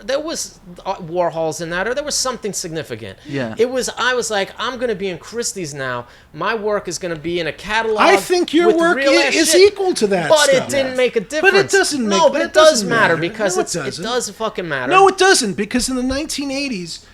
there was Warhols in that, or there was something significant. Yeah. I was like, I'm gonna be in Christie's now. My work is gonna be in a catalog. I think your with work real-ass is shit. equal to that But stuff. it didn't make a difference. But it doesn't make- No, but but it it does doesn't matter matter. because No, it it doesn't. does fucking matter. No, it doesn't, because in the 1980s,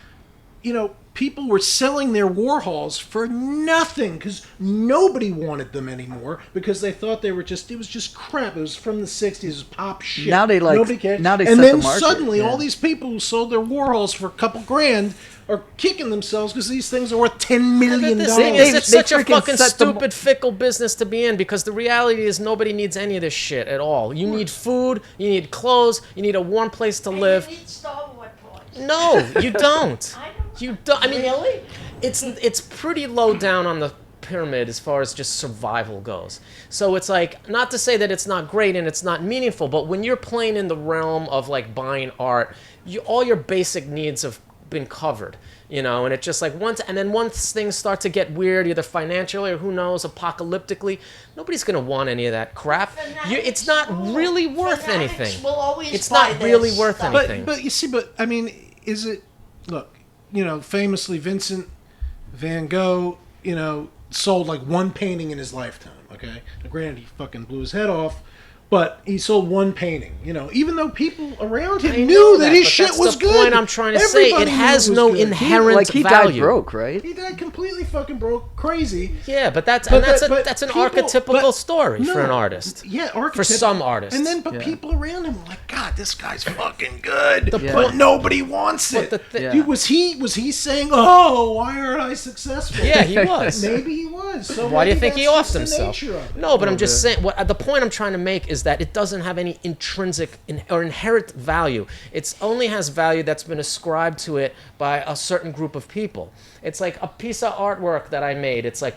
you know, people were selling their Warhols for nothing because nobody wanted them anymore because they thought it was just crap. It was from the 60s, it was pop shit. Now they, like- Nobody cared. now they and set then the market, suddenly yeah. all these people who sold their Warhols for a couple grand are kicking themselves because these things are worth $10 million. The thing is, it's They such a freaking fucking set the stupid, fickle business to be in because the reality is nobody needs any of this shit at all. You need food, you need clothes, you need a warm place to live. You need Star Wars toys. No, you don't. I don't. You don't. I mean, Really? it's pretty low down on the pyramid as far as just survival goes. So it's like, not to say that it's not great and it's not meaningful, but when you're playing in the realm of like buying art, all your basic needs have been covered. You know, and it's just like once things start to get weird, either financially or who knows, apocalyptically, nobody's gonna want any of that crap. It's not really worth Fanatics anything. will always It's buy not really this worth stuff. anything. But you see, I mean, is it? Look, you know, famously Vincent Van Gogh, you know, sold like one painting in his lifetime. Okay, now, granted, he fucking blew his head off, but he sold one painting. You know, even though people around him I know knew that his but shit that's was the good. point I'm trying to say. Everybody It knew has was no good. inherent he value. died broke, right? He died completely fucking broke, crazy. Yeah, but that's But an people- archetypical but- story for no, an artist. Yeah, For some artists. And then, but people around him were like, God, this guy's fucking good. The But point- nobody wants But it. the thi- Yeah. Dude, was he saying, "Oh, why aren't I successful"? Yeah, he was. Maybe he was. So Why do you maybe think he that's offed just the himself? nature of it. No, but I'm just saying. The point I'm trying to make is that it doesn't have any intrinsic or inherent value. It only has value that's been ascribed to it by a certain group of people. It's like a piece of artwork that I made. It's like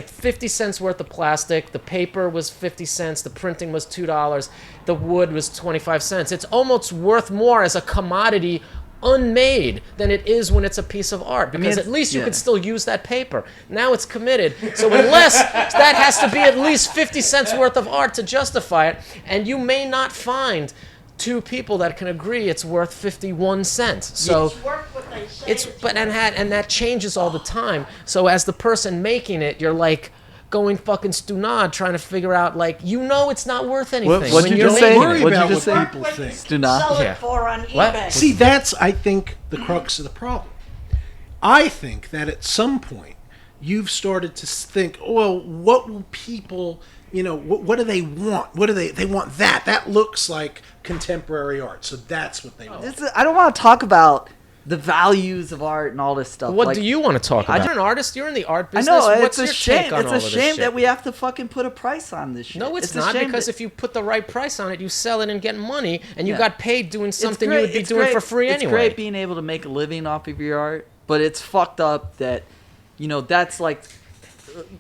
50 cents worth of plastic. The paper was 50 cents. The printing was $2. The wood was 25 cents. It's almost worth more as a commodity unmade than it is when it's a piece of art because it's- at least you yeah. could still use that paper. Now it's committed. So unless that has to be at least 50 cents worth of art to justify it, and you may not find two people that can agree it's worth 51 cents. So It's worth what they say it's and that changes all the time. So as the person making it, you're like going fucking stunad trying to figure out, like, you know, it's not worth anything. what'd when you you're just making say? it. Worry What'd you about just what say? people What you think. Do not. sell Yeah. it for on What? eBay. See, that's, I think, the crux of the problem. I think that at some point you've started to think, well, what will people, you know, what do they want? What do they want that? That looks like contemporary art, so that's what they want. I don't want to talk about the values of art and all this stuff. What like, do you want to talk about? I- You're an artist. You're in the art I business. know What's it's a your shame. take on It's all a of this shame shit? that we have to fucking put a price on this shit. No, it's a not, shame because that- if you put the right price on it, you sell it and get money, and you Yeah. got paid doing it's something great- you would be it's doing great- for free it's anyway. great being able to make a living off of your art, but it's fucked up that, you know, that's like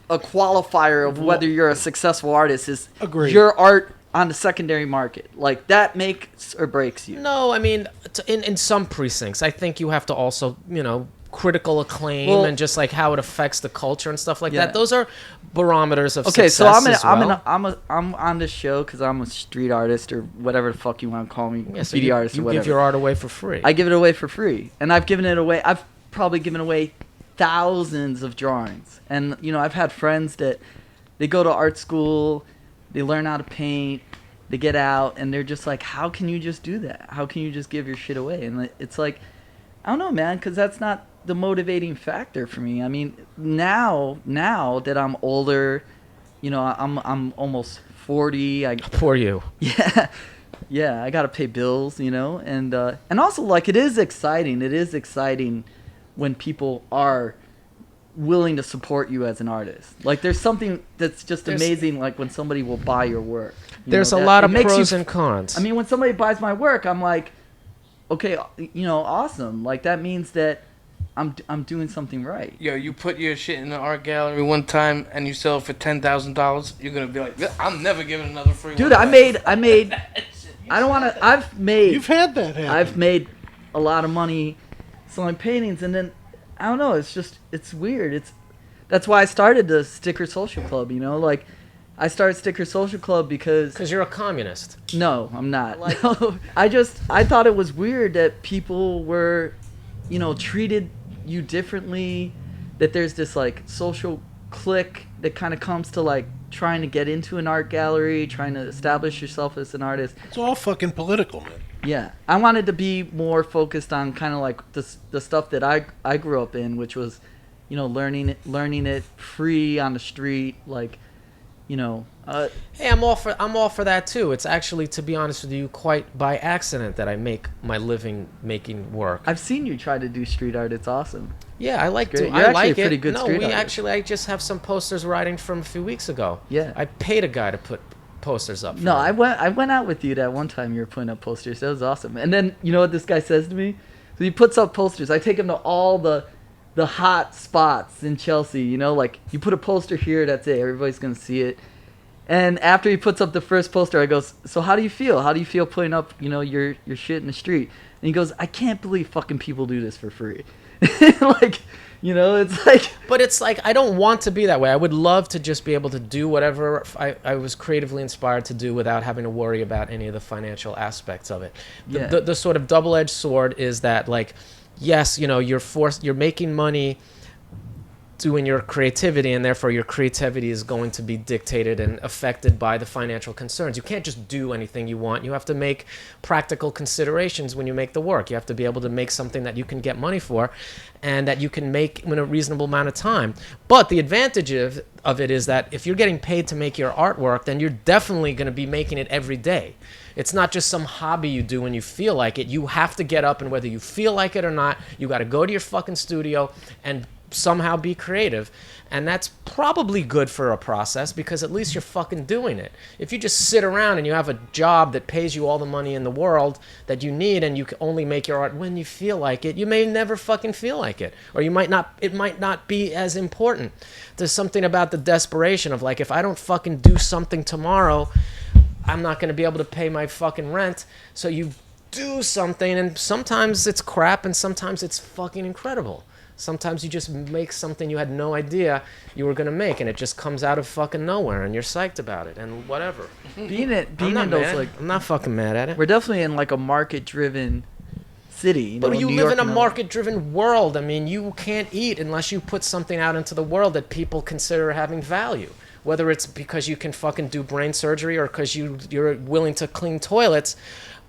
a qualifier of whether you're a successful artist is Agreed. your art on the secondary market. Like, that makes or breaks you. No, I mean, in some precincts, I think you have to also, critical acclaim Well, and just like how it affects the culture and stuff like yeah. that. Those are barometers of Okay, success so I'm on this show because I'm a street artist or whatever the fuck you want to call me, Yeah, so graffiti artist or you whatever. give your art away for free. I give it away for free, and I've given it away. I've probably given away thousands of drawings, and I've had friends that they go to art school, they learn how to paint, they get out, and they're just like, how can you just do that? How can you just give your shit away? And it's like, I don't know, man, because that's not the motivating factor for me. I mean, now that I'm older, I'm almost 40. Poor you. Yeah, I gotta pay bills, and also, like, it is exciting. It is exciting when people are willing to support you as an artist. Like, there's something that's just amazing, like when somebody will buy your work. There's a lot of pros and cons. I mean, when somebody buys my work, I'm like, okay, awesome. Like, that means that I'm doing something right. Yo, you put your shit in the art gallery one time and you sell it for $10,000, you're gonna be like, I'm never giving another free Dude, one. I made. I don't want to. I've made. You've had that happen. I've made a lot of money selling paintings, and then I don't know. It's weird. That's why I started the Sticker Social Club. Like, I started Sticker Social Club because you're a communist. no, I'm not. No, I thought it was weird that people were, treated you differently. That there's this like social clique that kind of comes to like trying to get into an art gallery, trying to establish yourself as an artist. It's all fucking political, man. Yeah, I wanted to be more focused on kind of like the stuff that I grew up in, which was, learning it free on the street, like, Hey, I'm all for that too. It's actually, to be honest with you, quite by accident that I make my living making work. I've seen you try to do street art. It's awesome. Yeah, I like Great. to. You're I actually like a pretty it. good No, street we artist. actually. I just have some posters writing from a few weeks ago. Yeah. I paid a guy to put posters up. For No, me. I went out with you that one time. You were putting up posters. That was awesome. And then you know what this guy says to me? So he puts up posters. I take him to all the hot spots in Chelsea. Like, you put a poster here, that's it. Everybody's gonna see it. And after he puts up the first poster, I goes, so how do you feel? How do you feel putting up, your shit in the street? And he goes, I can't believe fucking people do this for free. Like, it's like... But it's like, I don't want to be that way. I would love to just be able to do whatever I was creatively inspired to do without having to worry about any of the financial aspects of it. Yeah. The sort of double-edged sword is that, like, yes, you're making money doing your creativity, and therefore your creativity is going to be dictated and affected by the financial concerns. You can't just do anything you want. You have to make practical considerations when you make the work. You have to be able to make something that you can get money for and that you can make in a reasonable amount of time. But the advantage of it is that if you're getting paid to make your artwork, then you're definitely going to be making it every day. It's not just some hobby you do when you feel like it. You have to get up, and whether you feel like it or not, you got to go to your fucking studio and somehow be creative. And that's probably good for a process, because at least you're fucking doing it. If you just sit around and you have a job that pays you all the money in the world that you need, and you can only make your art when you feel like it, you may never fucking feel like it, or it might not be as important. There's something about the desperation of, like, if I don't fucking do something tomorrow, I'm not going to be able to pay my fucking rent. So you do something, and sometimes it's crap and sometimes it's fucking incredible. Sometimes you just make something you had no idea you were going to make, and it just comes out of fucking nowhere, and you're psyched about it, and whatever. Being I'm not in those, mad. like, I'm not fucking mad at it. we're definitely in like a market-driven city. But you New live York in a and market-driven world. I mean, you can't eat unless you put something out into the world that people consider having value. Whether it's because you can fucking do brain surgery or because you're willing to clean toilets.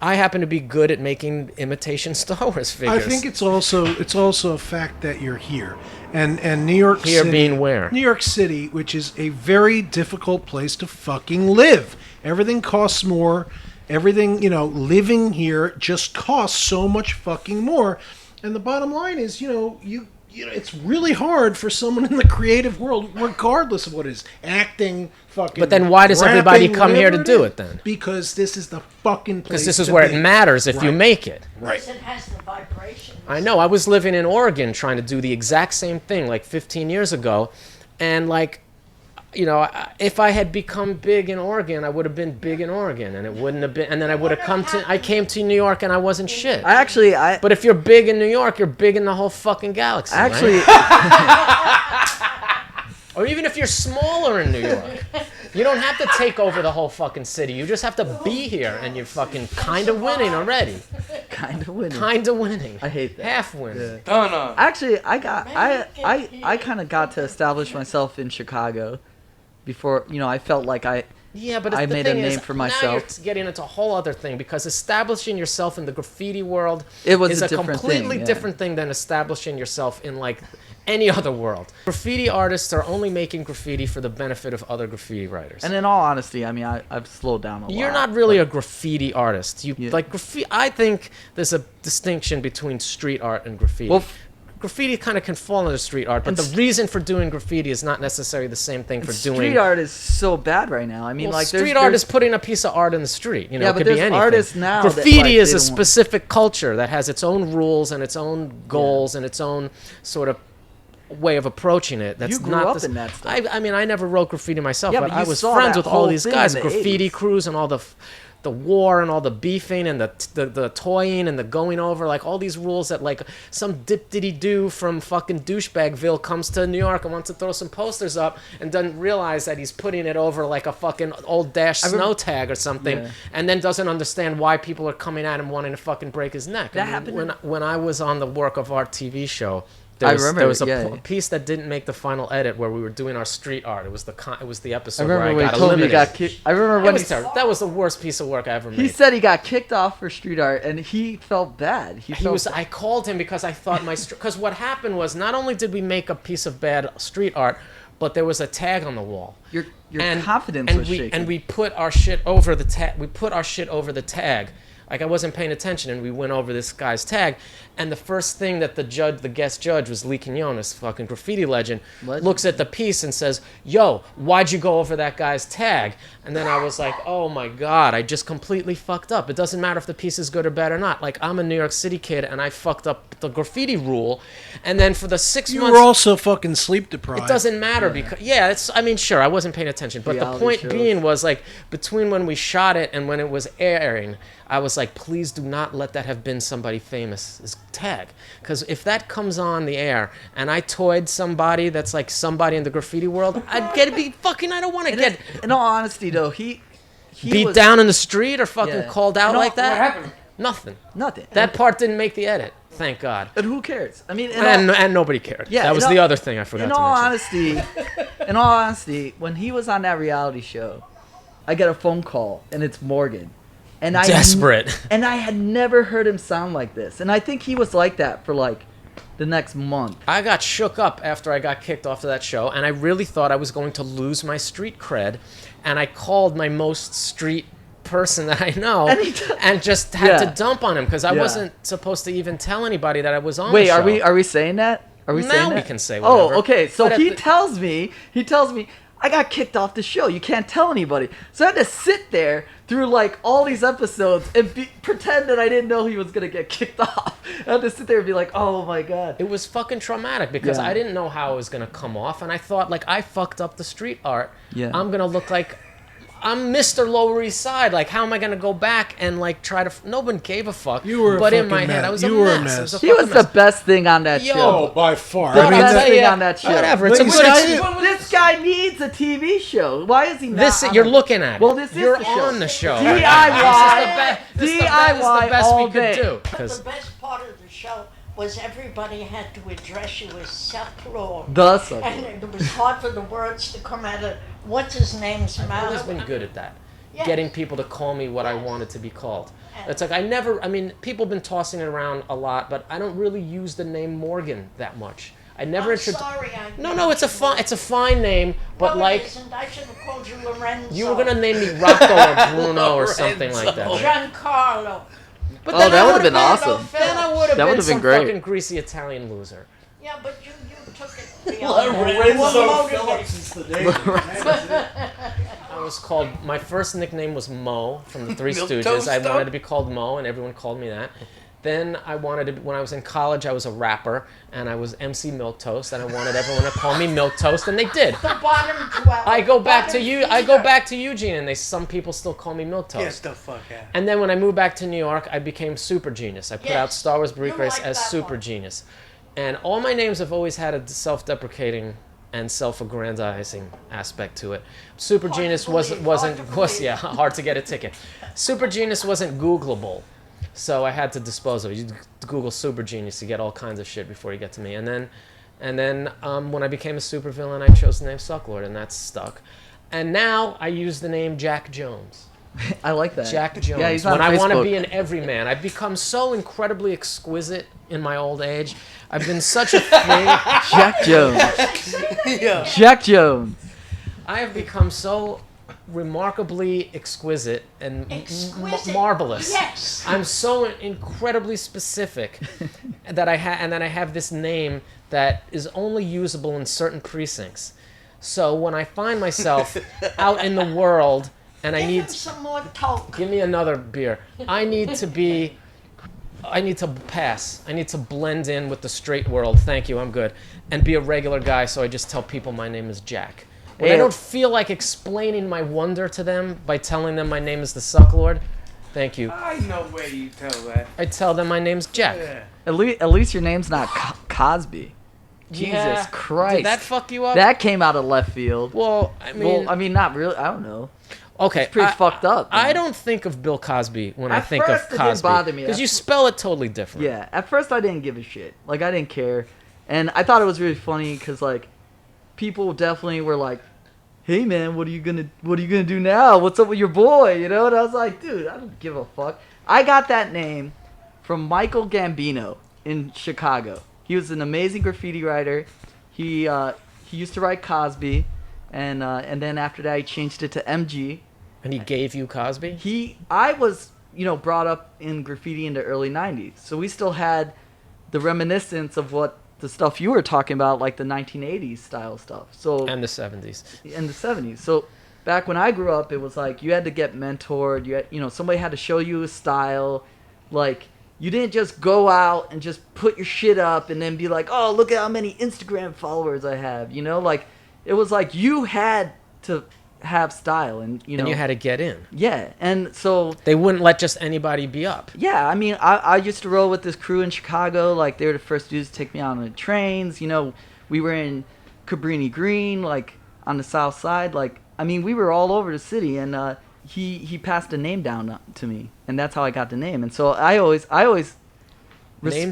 I happen to be good at making imitation Star Wars figures. I think it's also a fact that you're here, and New York Here City, being where? New York City, which is a very difficult place to fucking live. Everything costs more. Everything, living here just costs so much fucking more. And the bottom line is, it's really hard for someone in the creative world, regardless of what it is, acting, fucking. But then why does everybody rapping, come here to whatever do is. it then? Because this is the fucking place. Because this is to where be. it matters if you Right. make it. Right. Because it has the vibrations. I know. I was living in Oregon trying to do the exact same thing like 15 years ago. And, like, you know, if I had become big in Oregon, I would have been big in Oregon, and it wouldn't have been. And then I would have I came to New York, and I wasn't shit. But if you're big in New York, you're big in the whole fucking galaxy. Actually, or even if you're smaller in New York, you don't have to take over the whole fucking city. You just have to be here, and you're fucking kind of winning already. kind of winning. Kind of winning. I hate that. Half winning. No. Actually, I kind of got to establish myself in Chicago before, you know, I felt like Yeah, but I the made a thing name is, for now myself. you're getting into a whole other thing, because establishing yourself in the graffiti world was is a a different completely thing, yeah. different thing than establishing yourself in like any other world. Graffiti artists are only making graffiti for the benefit of other graffiti writers. And in all honesty, I mean, I've slowed down a lot. You're not really a graffiti artist. You Yeah. like graffiti. I think there's a distinction between street art and graffiti. Well, graffiti kind of can fall into street art, but the reason for doing graffiti is not necessarily the same thing for doing. Street art is so bad right now. I mean, Well, like street art is putting a piece of art in the street. You know, Yeah, it but could be there's anything. artists now that, Graffiti like, is they a don't want- specific culture that has its own rules and its own goals and its own sort of way of approaching it. That's You grew not up the, in that stuff. I mean, I never wrote graffiti myself, Yeah, but but I you was saw friends that with all whole these thing guys, in the graffiti 80s. crews and all the war and all the beefing and the toying and the going over, like all these rules that like some dip-diddy-do from fucking douchebagville comes to New York and wants to throw some posters up and doesn't realize that he's putting it over like a fucking old Dash snow tag or something, Yeah. and then doesn't understand why people are coming at him wanting to fucking break his neck. That I mean, happened when I was on the Work of Art TV show. I remember there was it, a yeah. piece that didn't make the final edit where we were doing our street art. It was the I episode where remember I when got he told me he eliminated. got kicked. I remember It when was terrible. That was the worst piece of work I ever made. he said he got kicked off for street art, and he felt bad. I called him because I thought because what happened was not only did we make a piece of bad street art, but there was a tag on the wall. Your And- confidence and was we, shaken. And we put our shit over the tag. We put our shit over the tag. Like I wasn't paying attention, and we went over this guy's tag. And the first thing that the guest judge was Lee Quignon, this fucking graffiti legend, looks at the piece and says, "Yo, why'd you go over that guy's tag?" And then I was like, "Oh my god, I just completely fucked up. It doesn't matter if the piece is good or bad or not. Like I'm a New York City kid, and I fucked up the graffiti rule. And then for the 6 You months, were also fucking sleep deprived. it doesn't matter because it's. I mean, sure, I wasn't paying attention, but Reality the point shows. being was like between when we shot it and when it was airing, I was like, please do not let that have been somebody famous's tag, because if that comes on the air and I toyed somebody that's like somebody in the graffiti world, I'd get to be fucking. I don't want to get in all honesty, though, he beat was, down in the street or fucking Yeah. called out No, like that. what happened? Nothing. nothing. That part didn't make the edit. Thank God. And who cares? I mean, And nobody cared. Yeah, that was in the all- other thing I forgot in to all mention. honesty, when he was on that reality show, I get a phone call and it's Morgan, and Desperate. and I had never heard him sound like this, and I think he was like that for like the next month. I got shook up after I got kicked off of that show, and I really thought I was going to lose my street cred, and I called my most street person that I know and just had to dump on him because I Yeah. wasn't supposed to even tell anybody that I was on Wait, the show. are we saying that? Are we Now saying we that? can say whatever. Oh, okay. So But at he the- tells me, I got kicked off the show. You can't tell anybody. So I had to sit there through like all these episodes and pretend that I didn't know he was gonna get kicked off. I had to sit there and be like, oh my god. It was fucking traumatic because Yeah. I didn't know how it was going to come off, and I thought, like, I fucked up the street art. Yeah. I'm going to look like I'm Mr. Lower East Side. Like, how am I going to go back and, like, try to... No one gave a fuck. You were a But in fucking my head, mess. I was a You were a mess. It mess. a He was fucking the mess. best thing on that Yo, show. Oh, by far. But The I'll best tell thing ya, on that show. whatever, it's a But good you excuse. said- This guy needs a TV show. Why is he not? This on you're a- looking at. Well, this is you're the show. on the show. DIY. This is the DIY best all we could day. do. But 'Cause the best part of the show was everybody had to address you as SUCKLORD. The sucker. And it was hard for the words to come out of what's his name's I've always mouth. been good at that. Yes. Getting people to call me what I wanted to be called. It's like I mean, people have been tossing it around a lot, but I don't really use the name Morgan that much. I never I'm sorry, No, it's a fine name, but No, like it isn't. I should have called you Lorenzo. you were gonna name me Rocco or Bruno or something like that. right? Giancarlo. But Oh, then that I would've been would've awesome. Then I would have That been would've been some great. fucking greasy Italian loser. Yeah, but you took it beyond that. Lorenzo What motivated- Phillips is the name. I was called. My first nickname was Mo from the Three Milk Stooges. Toast, I though? wanted to be called Mo, and everyone called me that. Then I wanted to, when I was in college, I was a rapper, and I was MC Milquetoast, and I wanted everyone to call me Milquetoast, and they did. The bottom dweller. I go back to Bottom you. I go back to Eugene, and some people still call me Milquetoast. Get the fuck out. And then when I moved back to New York, I became Super Genius. I put out Yes. Star Wars Break You Race like as that Super one. Genius. And all my names have always had a self-deprecating and self-aggrandizing aspect to it. Super Hard to Genius believe, wasn't hard to believe. yeah, hard to get a ticket. Super Genius wasn't Googleable. So I had to dispose of it. You Google Super Genius, you get all kinds of shit before you get to me. And then when I became a supervillain, I chose the name Sucklord, and that's stuck. And now I use the name Jack Jones. I like that. Jack Jones. Yeah, he's on when I want to Facebook. be an everyman, I've become so incredibly exquisite in my old age. I've been such a thing. Jack Jones. Yeah. Jack Jones. I have become so remarkably exquisite and Exquisite. marvelous. Yes. I'm so incredibly specific that I have this name that is only usable in certain precincts. So when I find myself out in the world and I Give need him some more Coke. give me another beer. I need to pass. I need to blend in with the straight world. Thank you, I'm good. And be a regular guy, so I just tell people my name is Jack. When I Yeah. don't feel like explaining my wonder to them by telling them my name is the Sucklord, thank you. I know where you tell that. I tell them my name's Jack. Yeah. At least your name's not Cosby. Jesus Yeah. Christ. Did that fuck you up? That came out of left field. well, I mean, not really. I don't know. okay. It's pretty fucked up. I man. don't think of Bill Cosby when I At think first, of it didn't Cosby. bother me. Because you spell it totally different. Yeah, at first I didn't give a shit. Like, I didn't care. And I thought it was really funny because, like, people definitely were like, hey, man, what are you gonna do now? What's up with your boy? You know? And I was like, dude, I don't give a fuck. I got that name from Michael Gambino in Chicago. He was an amazing graffiti writer. He used to write Cosby, and then after that he changed it to MG. And he gave you Cosby? I was, brought up in graffiti in the early 90s. So we still had the reminiscence of what the stuff you were talking about, like the 1980s style stuff. So And the 70s. in the 70s. So back when I grew up, it was like you had to get mentored. You had, somebody had to show you a style. Like, you didn't just go out and just put your shit up and then be like, oh, look at how many Instagram followers I have. Like, it was like you had to have style and, And you had to get in. Yeah, and so They wouldn't let just anybody be up. yeah, I mean, I used to roll with this crew in Chicago. Like, they were the first dudes to take me out on the trains. We were in Cabrini Green, like, on the south side. Like, I mean, we were all over the city, and he passed a name down to me, and that's how I got the name. And so I always Names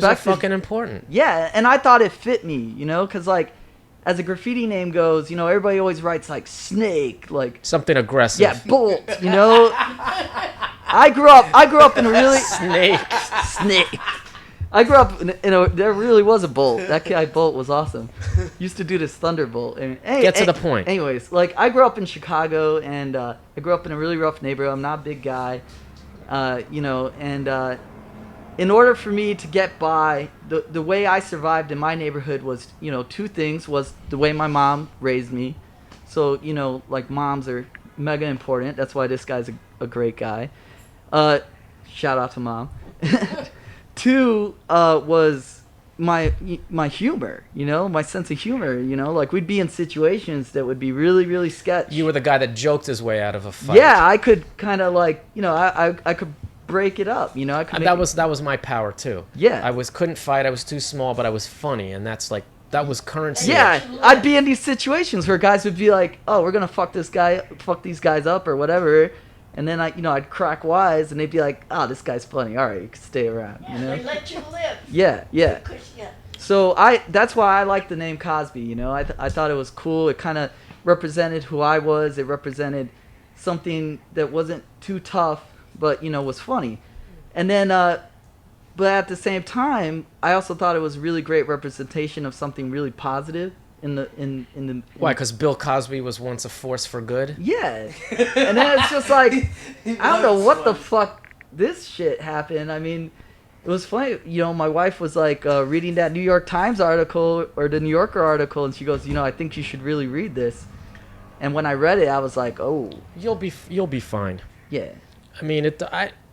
are respected. fucking important. Yeah, and I thought it fit me, because, like, as a graffiti name goes, everybody always writes, like, Snake, like, Something aggressive. yeah, Bolt, I grew up in a really... Snake. Snake. I grew up in a. There really was a Bolt. That guy Bolt was awesome. Used to do this Thunderbolt. And Get to the point. Anyways, like, I grew up in Chicago, and I grew up in a really rough neighborhood. I'm not a big guy, and in order for me to get by, the way I survived in my neighborhood was, two things. Was the way my mom raised me. So, like, moms are mega important. That's why this guy's a great guy. Shout out to mom. Two was my humor, my sense of humor. Like, we'd be in situations that would be really, really sketch. You were the guy that joked his way out of a fight. Yeah, I could kind of, like, I could break it up. I could. And that was my power too. Yeah. I couldn't fight. I was too small, but I was funny, and that was currency. Yeah, I'd be in these situations where guys would be like, "Oh, we're gonna fuck these guys up or whatever," and then I'd crack wise, and they'd be like, "Oh, this guy's funny. All right, you can stay around." Yeah, they let you live. Yeah. Because, yeah. So that's why I like the name Cosby. I thought it was cool. It kind of represented who I was. It represented something that wasn't too tough, but was funny. And then, but at the same time, I also thought it was really great representation of something really positive in the. Why? Because Bill Cosby was once a force for good. Yeah. And then it's just like, I don't know what the fuck this shit happened. I mean, it was funny. My wife was like reading that New York Times article or the New Yorker article, and she goes, I think you should really read this. And when I read it, I was like, oh. You'll be fine. Yeah. I mean,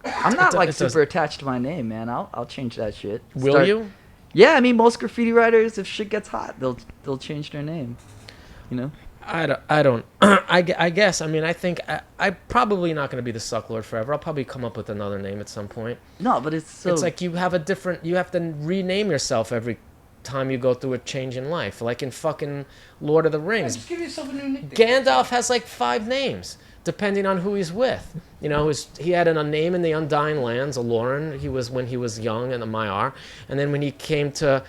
I'm not like it doesn't- super attached to my name, man. I'll change that shit. Will you? Yeah, I mean, most graffiti writers, if shit gets hot, they'll change their name. You know? I don't. I guess. I mean, I think I'm probably not going to be the Sucklord forever. I'll probably come up with another name at some point. No, but it's so. It's like you have to rename yourself every time you go through a change in life. Like in fucking Lord of the Rings. Just give yourself a new nickname. Gandalf has like 5 names, depending on who he's with. You know, he had a name in the Undying Lands, Aloran. He was when he was young in the Maiar, and then when he came to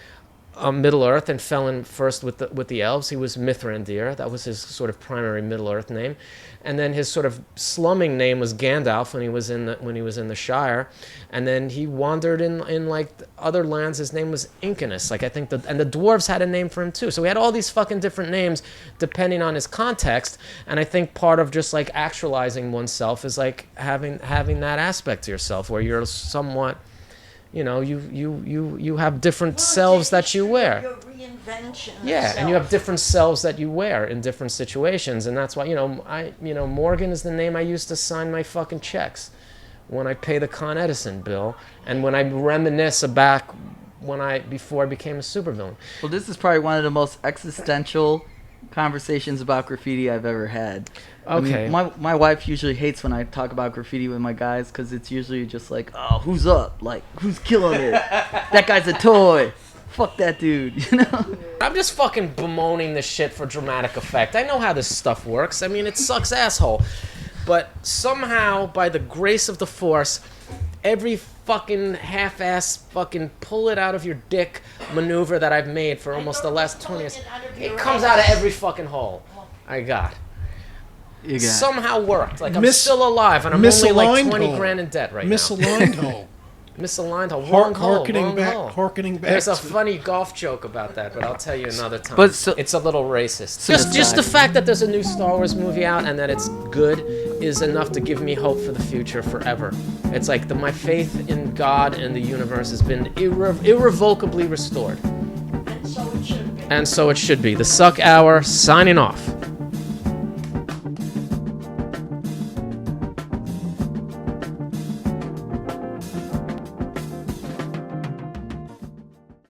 Middle Earth and fell in first with the elves, he was Mithrandir. That was his sort of primary Middle Earth name, and then his sort of slumming name was Gandalf when he was in the Shire, and then he wandered in like other lands. His name was Incanus. Like I think the dwarves had a name for him too. So he had all these fucking different names depending on his context. And I think part of just like actualizing oneself is like having that aspect to yourself where you're somewhat. You know, you have different selves that you wear. Your reinvention. Yeah, and you have different selves that you wear in different situations, and that's why Morgan is the name I used to sign my fucking checks when I pay the Con Edison bill, and when I reminisce back before I became a supervillain. Well, this is probably one of the most existential conversations about graffiti I've ever had. Okay. I mean, my wife usually hates when I talk about graffiti with my guys because it's usually just like, oh, who's up? Like, who's killing it? That guy's a toy. Fuck that dude, you know? I'm just fucking bemoaning this shit for dramatic effect. I know how this stuff works. I mean, it sucks asshole. But somehow, by the grace of the Force, every fucking half-ass fucking pull it out of your dick maneuver that I've made for almost the last 20 years, it comes out of every fucking hole I got. Somehow worked. Like I'm still alive, and I'm only like 20 grand in debt right now. Misaligned hole. Misaligned hole. Wrong hole. Harkening Wrong hole. back. There's a funny golf joke about that, but I'll tell you another time. But so- it's a little racist. Just the fact that there's a new Star Wars movie out and that it's good is enough to give me hope for the future forever. It's like my faith in God and the universe has been irrevocably restored. And so it should be. And so it should be. The Suck Hour signing off.